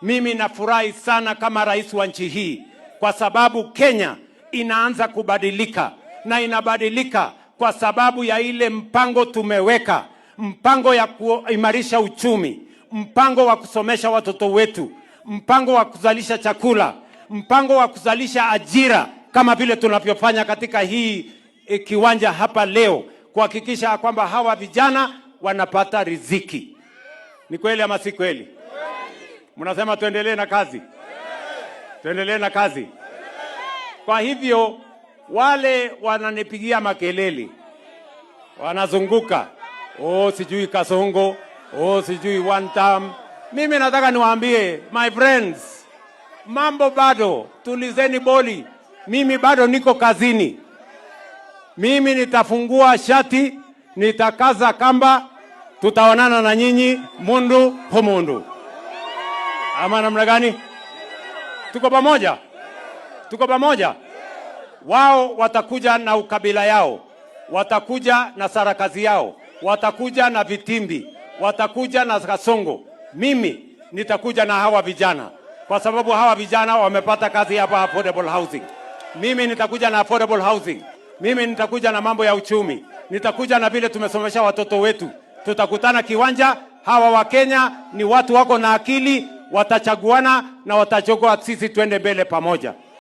Mimi nafurahi sana kama rais wa nchi hii kwa sababu Kenya inaanza kubadilika, na inabadilika kwa sababu ya ile mpango tumeweka, mpango ya kuimarisha uchumi, mpango wa kusomesha watoto wetu, mpango wa kuzalisha chakula, mpango wa kuzalisha ajira kama vile tunavyofanya katika hii kiwanja hapa leo, kuhakikisha kwamba hawa vijana wanapata riziki. Ni kweli ama si kweli? Mnasema tuendelee na kazi? Tuendelee na kazi. Kwa hivyo wale wananipigia makelele, wanazunguka, sijui Kasongo, sijui one term. Mimi nataka niwaambie, my friends, mambo bado, tulizeni boli. Mimi bado niko kazini. Mimi nitafungua shati, nitakaza kamba, tutaonana na nyinyi mundu kwa mundu. Ama namna gani? Tuko pamoja? Tuko pamoja? Wao watakuja na ukabila yao, watakuja na sarakazi yao, watakuja na vitimbi, watakuja na Kasongo. Mimi nitakuja na hawa vijana, kwa sababu hawa vijana wamepata kazi hapa affordable housing. Mimi nitakuja na affordable housing. Mimi nitakuja na mambo ya uchumi. Nitakuja na vile tumesomesha watoto wetu. Tutakutana kiwanja. Hawa wa Kenya ni watu wako na akili, watachaguana na watachagua sisi tuende mbele pamoja.